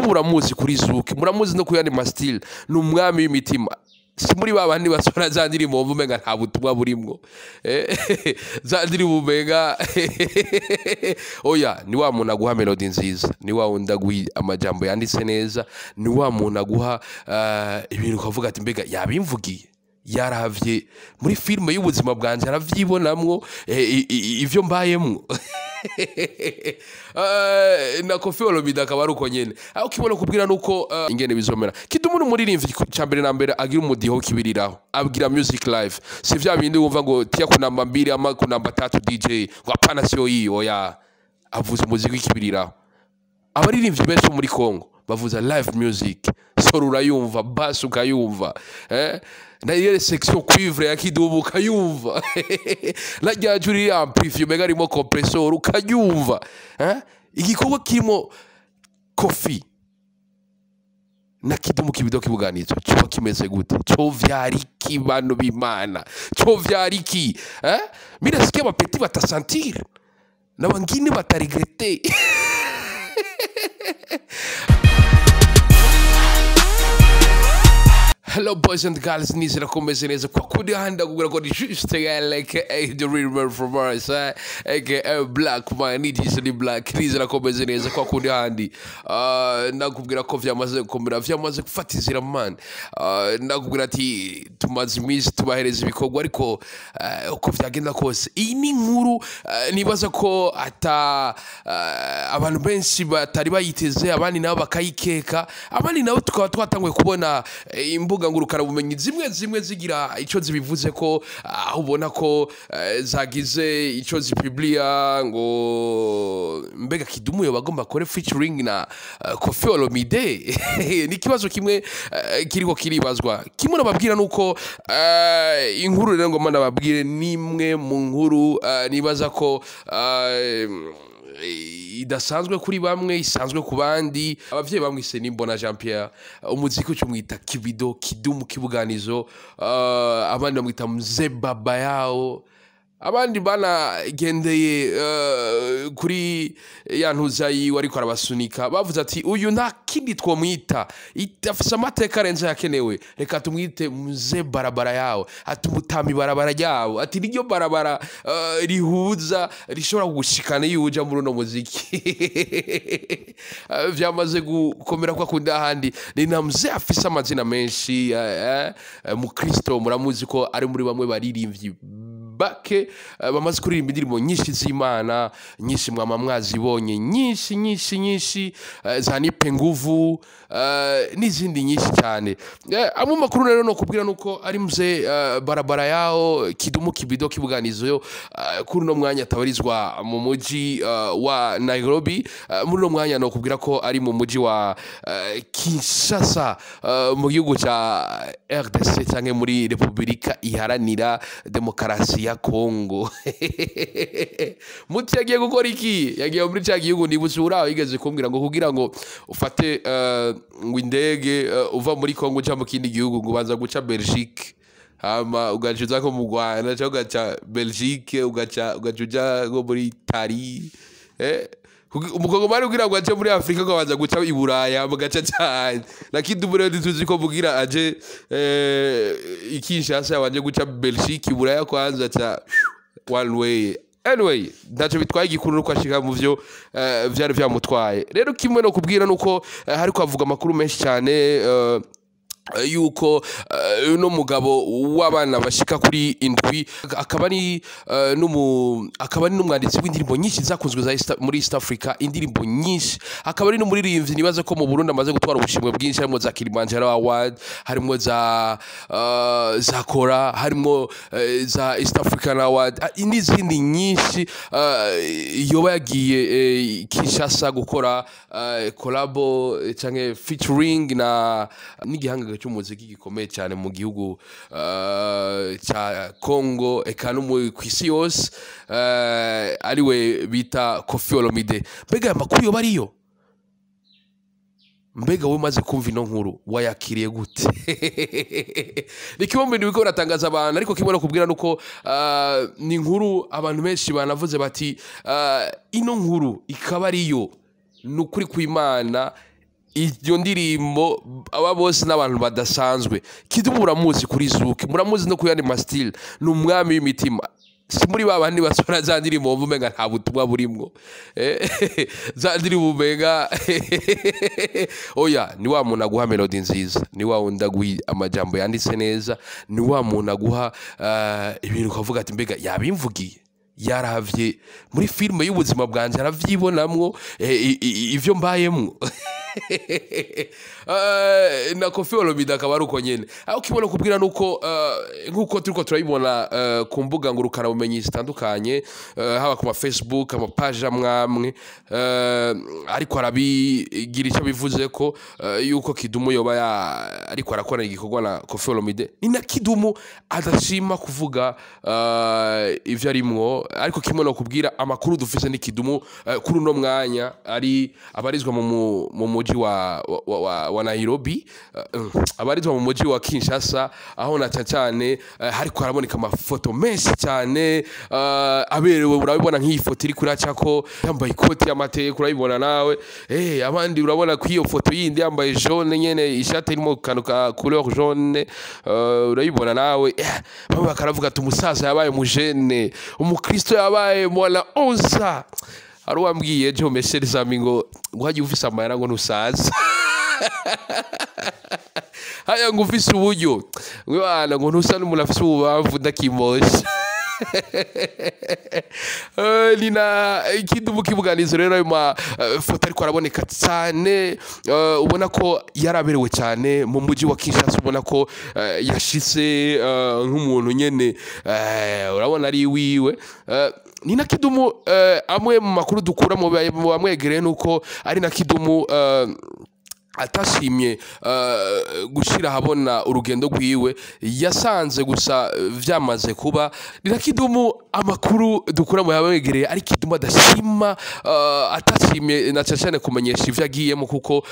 Kidumu muramuzi kuri Zuki, muramuzi no kuyandi mastile, n'umwami w'imitima. Si muri babandi basora za ndirimbo umenga nta butumwa burimwo. Za ndirimbo umenga oya, ni wa muntu aguha melody nziza, ni wa wundi aguha amajambo yanditse neza, ni wa muntu aguha ibintu ukavuga ati mbega yabimvugiye, yaravye muri filime y'ubuzima bwanje aravyibonamwo ivyo mbayemwo. Na Koffi Olomide akaba ari uko nyene. Aho kibona kubwira nuko ingene bizomera. Kidumu n'umuririmbyi cyambere na mbere agira umudiho kibiriraho. Abwira music live. Si vya bindi wumva ngo tia ku namba 2 ama ku namba 3 DJ ngo apana sio yi oya. Avuza umuziki kibiriraho. Abaririmbyi benshi muri Kongo bavuza live music. Soro urayumva, bass ukayumva. Na ile section cuivre ya Kidumu ukayumva. La juri amplifier mega rimo compressor ukayumva. Igikorwa kirimo Koffi na Kidumu kibido kibuganizo cyo kimeze gute, cyo vyariki bano bimana, cyo vyariki mira sikia bapeti batasentir na wengine bataregrete. Hello boys and girls, nizera komeze neza kwa kudi handa kugura ko juste like the river from us aka black man nijise ni black, nizera komeze neza kwa kudi handi nakubwira ko vyamaze gukomera, vyamaze gufatizira man, nakubwira ati tumaze imisi tubahereza ibikorwa ariko uko vyagenda kose iyi ni nkuru nibaza ko ata abantu benshi batari bayiteze, abandi nabo bakayikeka, abandi nabo tukaba twatanguye kubona imbuga ngurukana bumenyi zimwe zigira ico zibivuze ko ubona ko zagize ico zipublia ngo mbega Kidumu yo bagomba kore featuring na Koffi Olomide. Ni kibazo kimwe kiriko kiribazwa, kimwe nababwira nuko inkuru rero ngoma nababwire nimwe mu nkuru nibaza ko idasanzwe kuri bamwe, isanzwe ku bandi. Abavyeyi bamwise Nimbona Jean Pierre, umuziki cyumwita Kibido, Kidumu kibuganizo, abandi bamwita Mzee Baba yao, abandi bana gendeye kuri yantuza yiwe ariko arabasunika bavuze ati uyu nta kindi twomwita, itafisa amateka arenze yakenewe, reka tumwite Mzee Barabara yao, ati umutami barabara yao, ati niryo barabara rihuza rishobora kugushikana iyo uja muri no muziki. Vyamaze gukomera kwa kunda handi ni na Mzee afisa amazina menshi, mu Kristo muramuzi ko ari muri bamwe baririmbyi bake bamaze kuririmba indirimbo nyinshi z'Imana, nyinshi mwama mwazibonye, nyinshi za Nipe Nguvu n'izindi nyinshi cyane. Amwe makuru rero no kubwira nuko ari Mzee Barabara yao, Kidumu kibido kibuganizo yo kuri no mwanya tabarizwa mu muji wa Nairobi, muri no mwanya no kubwira ko ari mu muji wa Kinshasa mu gihugu ca RDC cyangwa muri Republika Iharanira Demokarasi ya Kongo. Muti yagiye gukora iki? Yagiye muri cya gihugu ndibusura igeze kumbwira ngo kugira ngo ufate ngo indege uva muri Kongo uja mu kindi gihugu ngo banza guca Belgique, hama ugacuza ko mu Rwanda cyangwa ugaca Belgique ugacuja ngo muri Italy, umukongo mari kugira ngo aje muri Afrika ko banza guca i Buraya mugaca cyane. Na Kidumu rero tuzi ko bugira aje Kinshasa wanje guca Belgique i Buraya kwanza cha one way. Anyway, ndaje bitwaye igikuru nuko ashika mu vyo vyari vyamutwaye. Rero kimwe no kubwira nuko hari kwavuga makuru menshi cyane yuko no mugabo w'abana bashika kuri indwi akaba ni n'umwanditsi w'indirimbo nyinshi zakunzwe za muri East Africa, indirimbo nyinshi, akaba ari n'umuririmbyi nibaza ko mu Burundi amaze gutwara ubushimwe bwinshi, harimo za Kilimanjaro Award, harimo za Kora, harimo za East African Award n'izindi nyinshi. Yoba yagiye Kinshasa gukora collabo cyangwa featuring na n'igihanga cy'umuziki gikomeye cyane mu gihugu cya Kongo eka no mu kwisi yose, ariwe bita Koffi Olomide. Mbega amakuru yo bariyo, mbega we maze kumva ino nkuru wayakiriye gute? Ni kimwe mu bintu biko biratangaza abantu, ariko kimwe no kubwira nuko ni nkuru abantu benshi banavuze bati ino nkuru ikaba ariyo nukuri kw'Imana iyo ndirimbo aba bose n'abantu badasanzwe. Kidumu muramuzi kuri Zuki, muramuzi no kuyandi mastile, ni umwami w'imitima. Si muri babandi basora za ndirimbo umenga nta butumwa burimwo. Za ndirimbo umenga oya, ni wa muntu aguha melody nziza, ni wa wundi aguha amajambo yanditse neza, ni wa muntu aguha ibintu ukavuga ati mbega yabimvugiye, yaravye muri filime y'ubuzima bwanje aravyibonamwo ivyo mbayemwo. Na Koffi Olomide akaba ari uko nyene. Aho kibona kubwira nuko nkuko turiko turabibona ku mbuga ngurukana bumenyi zitandukanye, haba ku Facebook, ama page amwamwe, ariko arabigira icyo bivuze ko yuko Kidumu yoba ariko arakora igikorwa na Koffi Olomide. Ni na Kidumu adashima kuvuga ivyo arimwo, ariko kimwe no kubwira amakuru dufise ni Kidumu kuri uno mwanya ari abarizwa mu muji wa Nairobi, abarizwa mu muji wa Kinshasa, aho na cyane hariko haraboneka amafoto menshi cyane aberewe. Urabibona nk'iyi foto iri kuracako yambaye ikoti y'amateka, urabibona nawe. Abandi urabona ko iyo foto yindi yambaye jaune nyene, ishati irimo kanuka couleur jaune, urabibona nawe. Bamwe bakaravuga ati umusaza yabaye mujene, umukristo yabaye mwana 11. Aruwambwiye je mesere zami ngo haje ufise amayera ngo nusaza. Haya ngo ufise uburyo ngwana ngo nusa n'umuntu afise ubamvu ndakimosha. Nina Kidumu kibuganizo rero ayo mafoto ariko araboneka cyane, ubona ko yaraberewe cyane mu muji wa Kinshasa, ubona ko yashitse nk'umuntu nyene, urabona ari wiwe. Ni na Kidumu amwe mu makuru dukura mu bamwegereye nuko ari na Kidumu atashimye gushira habona urugendo rwiwe, yasanze gusa vyamaze kuba. Ni na Kidumu amakuru dukura mu bamwegereye ari Kidumu adashima, atashimye na cyane kumenyesha ivyo agiyemo, kuko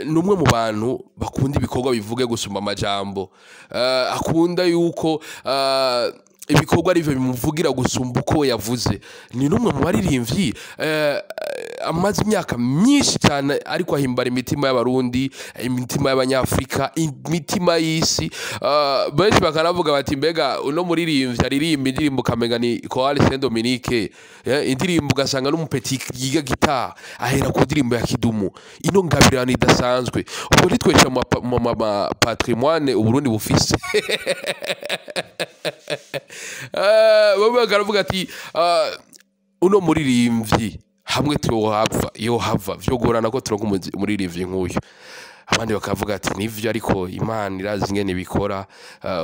numwe mu bantu bakunda ibikorwa bivuge gusumba amajambo, akunda yuko ibikorwa arivyo bimuvugira gusumba uko yavuze. Ni numwe mu baririmbyi amaze imyaka myinshi cyane ariko ahimbara imitima y'abarundi, imitima y'abanyafrika, imitima y'isi. Benshi bakanavuga bati mbega uno muririmbyi aririmba indirimbo kamenga ni Chorale Saint Dominique, indirimbo ugasanga n'umupeti yiga guitar ahera ku ndirimbo ya Kidumu. Ino ngabirano idasanzwe, ubwo nitwesha mu patrimoine Uburundi bufise. Bamwe bakaravuga ati uno muririmbyi hamwe yohava vyogorana ko turonka umuririmbyi nk'uyu. Abandi bakavuga ati nivyo, ariko Imana irazi ingene bikora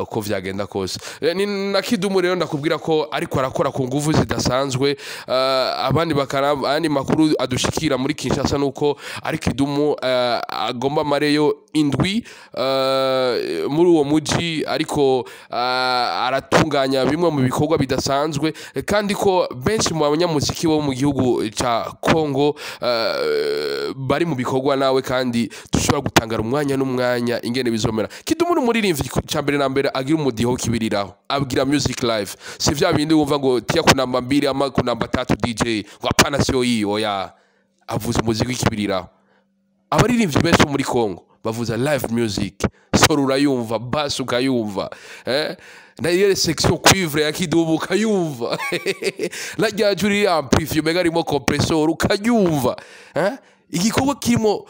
uko vyagenda kose. Ni na Kidumu rero ndakubwira ko ariko arakora ku nguvu zidasanzwe. Abandi makuru adushikira muri Kinshasa nuko ari Kidumu agomba mareyo indwi muri uwo muji, ariko aratunganya bimwe mu bikorwa bidasanzwe, kandi ko benshi mu banyamuziki bo mu gihugu ca Kongo bari mu bikorwa nawe, kandi dushobora gutangara umwanya n'umwanya ingene bizomera. Kidumu n'umuririmbyi cyambere na mbere agira umudiho kibiriraho, abwira music live, si vya bindi wumva ngo tia kunamba 2 ama kunamba 3 DJ ngo apana sio hiyo ya avuza umuziki w'ikibiriraho. Abaririmbyi benshi muri Kongo bavuza live music, soro urayumva, bass ukayumva, na ile section cuivre ya Kidumu ukayumva, la jajuri amplifie mega rimo compressor ukayumva, igikorwa kirimo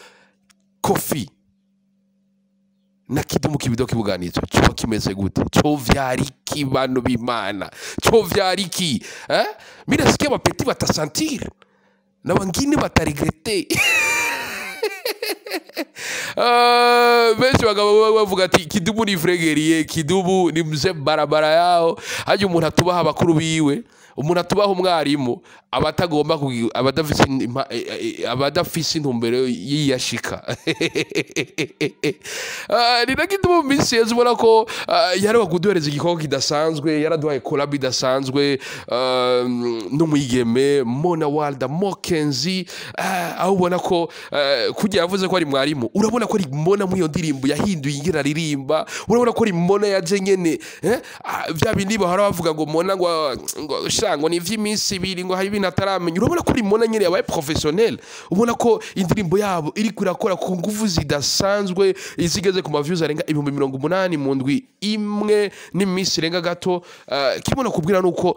Koffi na Kidumu kibido kibuganizo cyo kimeze gute, cyo vyariki bano bimana, cyo vyariki mira sikia bapeti batasentir na wengine bataregrete. Benshi bagabo bavuga ati Kidumu ni fregeriye, Kidumu ni mzee barabara yao, haje umuntu atubaha abakuru biwe, umuntu atubaha umwarimu, abatagomba abadafise intumbero yiyashika. Ni na Kidumu minsi yazibona ko yari kuduhereza igikorwa kidasanzwe, yaraduhaye collab idasanzwe n'umwigeme Mona Walda Mokenzi, aho ubona ko kugira yavuze ko ari mwarimu, urabona ko ari Mona mu iyo ndirimbo yahinduye ingera ririmba, urabona ko ari Mona yaje nyene vya bindi bahora bavuga ngo Mona ngo shango ni vy'iminsi ibiri ngo hari ikintu ataramenya urabona ko rimona nyene yabaye professionnel ubona ko indirimbo yabo iri kurakora ku nguvu zidasanzwe izigeze ku views arenga 180 mu ndwi imwe n'imisi renga gato kibona kubwira nuko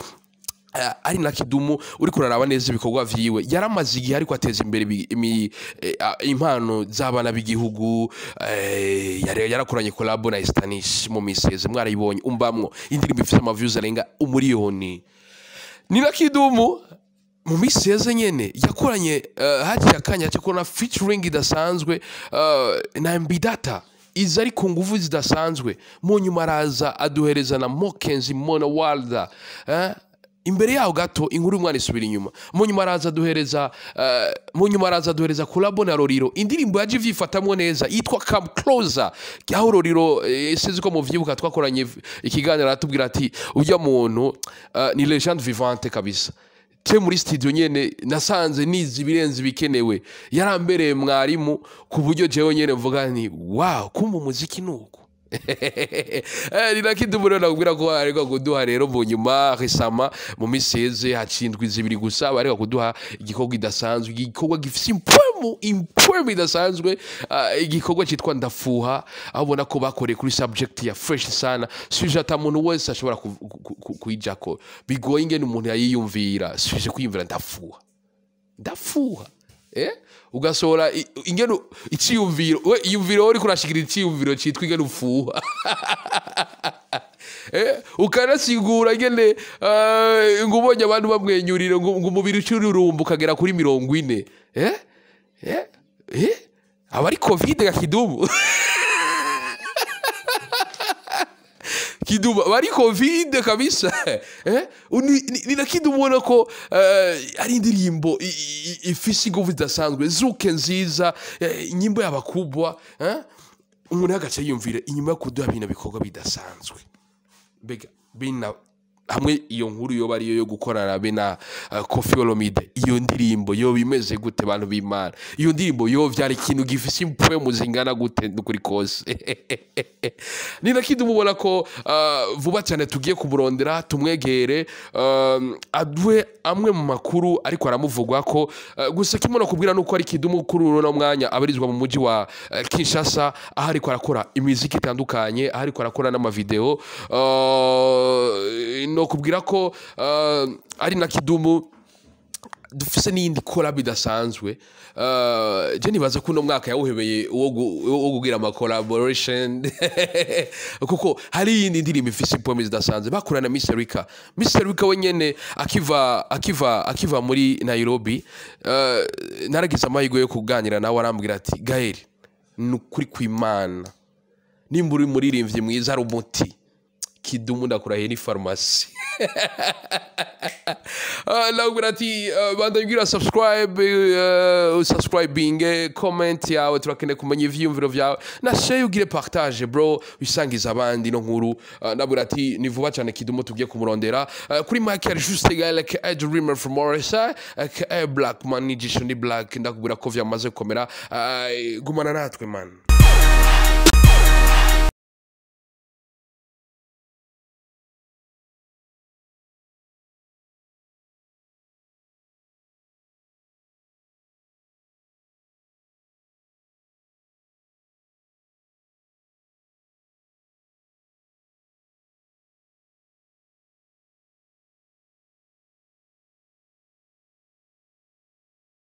ari na Kidumu uri kuraraba neza ibikorwa vyiwe yaramaze igihe ariko ateza imbere impano z'abana b'igihugu yarakoranye collab na Stanish mu miseze mwarayibonye umbamwo indirimbo ifite views arenga 1 miliyoni ni na Kidumu mu miseze nyene yakoranye hagiye akanya cyo kona featuring idasanzwe na Mbidata iza ari ku nguvu zidasanzwe mu nyuma araza aduhereza na Mokenzi Mona Walda imbere yaho gato inkuru umwana isubira inyuma mu nyuma araza duhereza collab na Roriro indirimbo yaje vyifatamwe neza yitwa Come Closer aho Roriro sizi ko mu vyibuka twakoranye ikiganiro atubwira ati ujya muntu ni legende vivante kabisa te muri studio nyene nasanze nizi birenze bikenewe yarambereye mwarimu ku buryo jewe nyene mvuga ni wow kumva umuziki nuko ni na Kidumu nakubwira ko ariko kuduha rero mu nyuma resama mu miseze hacindwa izibiri gusa bareka kuduha igikorwa idasanzwe igikorwa gifise impwemu idasanzwe igikorwa cyitwa Ndafuha aho ubona ko bakoreye kuri subject ya fresh sana suje ata muntu wese ashobora kuyijako bigoye ingene umuntu yayiyumvira suje kwiyumvira Ndafuha ugasohora ingene iciyumviro we iyumviro uri kurashikira iciyumviro cyitwa ingene ufuha ukanasigura ingene ngubonye abantu bamwenyurira ngo umubiri ucururumba ukagera kuri 40 abari covid ga Kidumu Kidumu bari covid kabisa ni na Kidumu ubona ko ari indirimbo ifise inguvu zidasanzwe zuke nziza inyimbo y'abakubwa umuntu agace yumvira inyuma yo kuduha bino bikorwa bidasanzwe mbega bina hamwe iyo nkuru yo bari yo gukorana be na Koffi Olomide iyo ndirimbo yo bimeze gute bantu b'Imana iyo ndirimbo yo vyari ikintu gifise impwemu zingana gute kuri kose ni na Kidumu ubona ko vuba cyane tugiye kumurondera tumwegere adwe amwe mu makuru ariko aramuvugwa ko gusa kimono kubwira nuko ari Kidumu kuri uno mwanya abarizwa mu muji wa Kinshasa aho ariko arakora imiziki itandukanye aho ariko arakora n'ama video no kubwira ko ari na Kidumu dufise n'indi collab idasanzwe je nibaza ko no mwaka yawuhebeye wo kugira ama collaboration kuko hari indi ndirimbo ifise impome zidasanzwe bakorana Mr Rika wenyene akiva muri Nairobi naragize amahirwe yo kuganira nawe arambwira ati Gael nukuri kw'Imana nimba uri muririmbyi mwiza ari umuti Kidumu ndakurahiye ni pharmacy nabwira ati bandanygira subscribing comment yawe turakene kumenya ivyumviro vyawe na share ugire partage bro bisangiza abandi no nkuru nabwira ati ni vuba cyane Kidumu tugiye kumurondera kuri Michael Juste Gael a dreamer from Morissa a black man ni Black ndakubwira ko vyamaze komera gumana natwe man